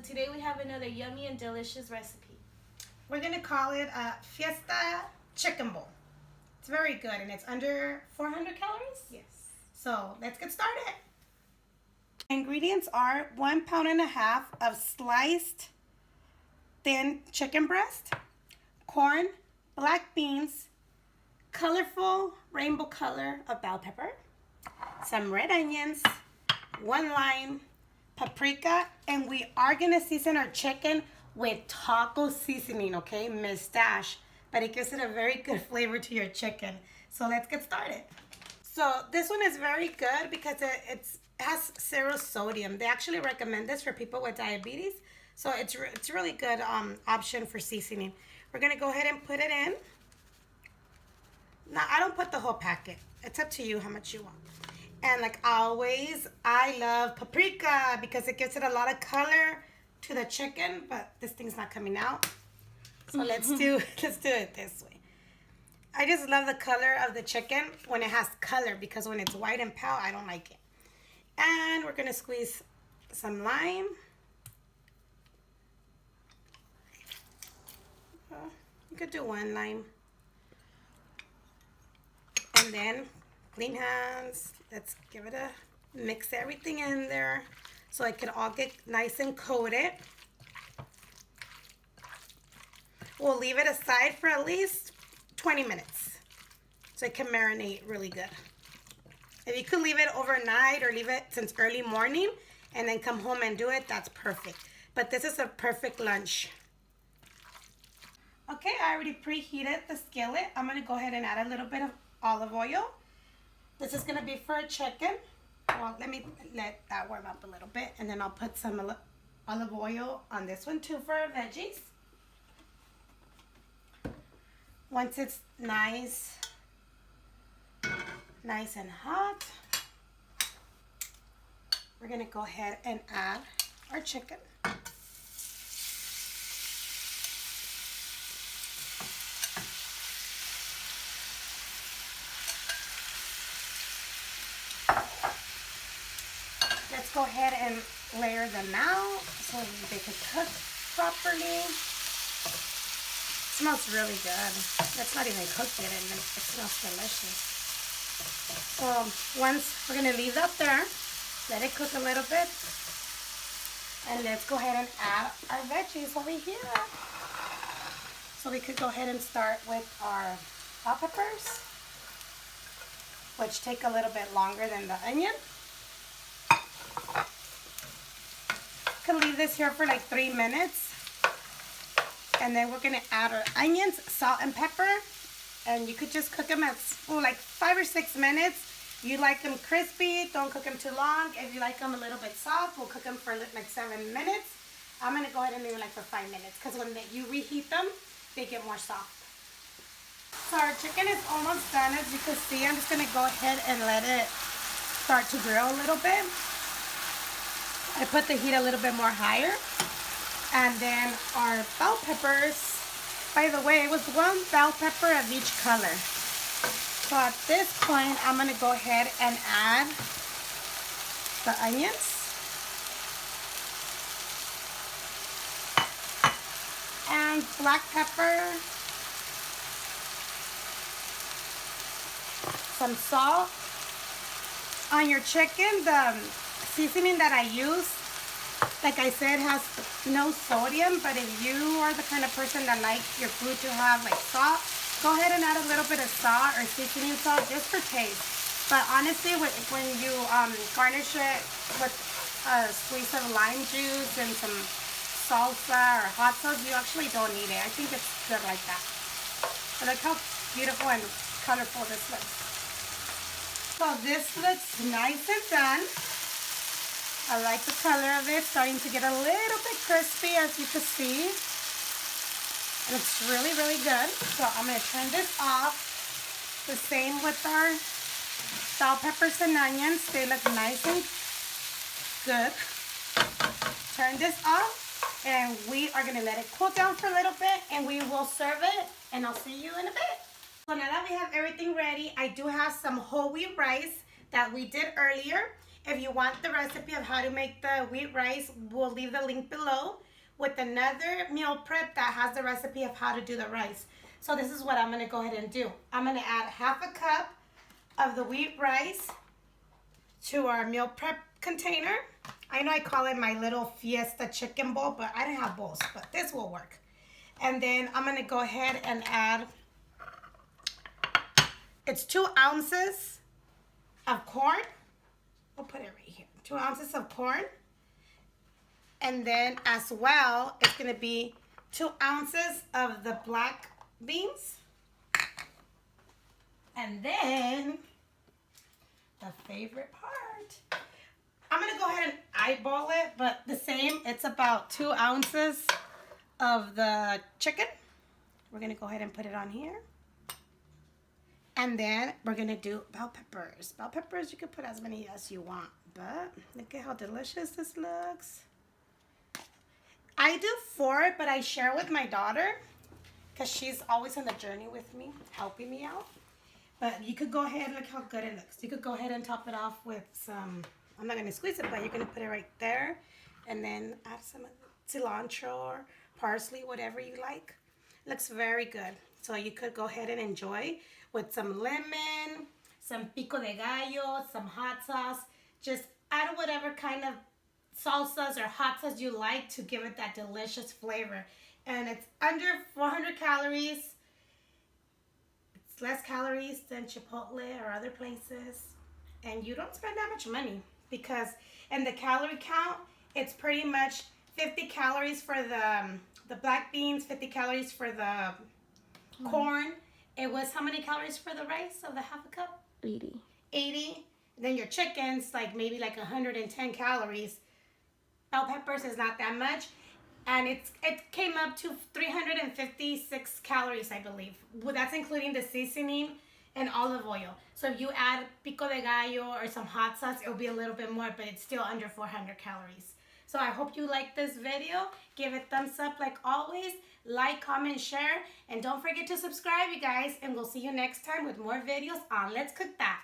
today we have another yummy and delicious recipe. We're going to call it a Fiesta chicken bowl. It's very good and it's under 400 calories. Yes. So let's get started. Ingredients are 1.5 pounds of sliced thin chicken breast, corn, black beans, colorful rainbow color of bell pepper, some red onions, 1 lime, paprika, and we are gonna season our chicken with taco seasoning, okay? Miss Dash, but it gives it a very good flavor to your chicken. So let's get started. So this one is very good because it has 0 sodium. They actually recommend this for people with diabetes. So it's really good option for seasoning. We're gonna go ahead and put it in. Now I don't put the whole packet. It's up to you how much you want. And like always, I love paprika because it gives it a lot of color to the chicken, but this thing's not coming out. So let's do it this way. I just love the color of the chicken when it has color because when it's white and pale, I don't like it. And we're gonna squeeze some lime. You could do 1 lime. And then clean hands. Let's give it a mix everything in there so it can all get nice and coated. We'll leave it aside for at least 20 minutes so it can marinate really good. If you could leave it overnight or leave it since early morning and then come home and do it, that's perfect. But this is a perfect lunch. Okay, I already preheated the skillet. I'm gonna go ahead and add a little bit of olive oil. This is gonna be for a chicken. Well, let that warm up a little bit and then I'll put some olive oil on this one too for our veggies. Once it's nice and hot, we're gonna go ahead and add our chicken. Let's go ahead and layer them out so they can cook properly. It smells really good. That's not even cooked yet and it smells delicious. So once we're gonna leave that there, let it cook a little bit. And let's go ahead and add our veggies over here. So we could go ahead and start with our bell peppers, which take a little bit longer than the onion. Can leave this here for like 3 minutes. And then we're gonna add our onions, salt and pepper. And you could just cook them at like 5 or 6 minutes. You like them crispy, don't cook them too long. If you like them a little bit soft, we'll cook them for like 7 minutes. I'm gonna go ahead and leave it like for 5 minutes because when you reheat them, they get more soft. So our chicken is almost done. As you can see, I'm just gonna go ahead and let it start to grill a little bit. I put the heat a little bit more higher. And then our bell peppers, by the way, it was 1 bell pepper of each color. So at this point, I'm gonna go ahead and add the onions. And black pepper. Some salt. On your chicken, the seasoning that I use, like I said, has no sodium, but if you are the kind of person that likes your food to have like salt, go ahead and add a little bit of salt or seasoning salt just for taste. But honestly, when you garnish it with a squeeze of lime juice and some salsa or hot sauce, you actually don't need it. I think it's good like that. But look how beautiful and colorful this looks. So this looks nice and done. I like the color of it, starting to get a little bit crispy as you can see. And it's really, really good. So I'm gonna turn this off. The same with our bell peppers and onions. They look nice and good. Turn this off and we are gonna let it cool down for a little bit and we will serve it and I'll see you in a bit. So now that we have everything ready, I do have some whole wheat rice that we did earlier. If you want the recipe of how to make the wheat rice, we'll leave the link below with another meal prep that has the recipe of how to do the rice. So this is what I'm going to go ahead and do. I'm going to add half a cup of the wheat rice to our meal prep container. I know I call it my little Fiesta chicken bowl, but I don't have bowls, but this will work. And then I'm going to go ahead and add, it's 2 ounces of corn. We'll put it right here. 2 ounces of corn. And then as well, it's going to be 2 ounces of the black beans. And then the favorite part. I'm going to go ahead and eyeball it, but the same. It's about 2 ounces of the chicken. We're going to go ahead and put it on here. And then we're going to do bell peppers. Bell peppers, you can put as many as you want. But look at how delicious this looks. I do 4, but I share with my daughter because she's always on the journey with me, helping me out. But you could go ahead, look how good it looks. You could go ahead and top it off with some, I'm not going to squeeze it, but you're going to put it right there. And then add some cilantro or parsley, whatever you like. Looks very good. So you could go ahead and enjoy with some lemon, some pico de gallo, some hot sauce. Just add whatever kind of salsas or hot sauce you like to give it that delicious flavor. And it's under 400 calories. It's less calories than Chipotle or other places. And you don't spend that much money because, and the calorie count, it's pretty much 50 calories for the black beans, 50 calories for the corn. It was how many calories for the rice of the half a cup? 80. 80. Then your chicken's like maybe like 110 calories. Bell peppers is not that much. And it came up to 356 calories, I believe. Well, that's including the seasoning and olive oil. So if you add pico de gallo or some hot sauce, it'll be a little bit more, but it's still under 400 calories. So I hope you like this video. Give it thumbs up like always. Like, comment, share. And don't forget to subscribe, you guys. And we'll see you next time with more videos on Let's Cook That.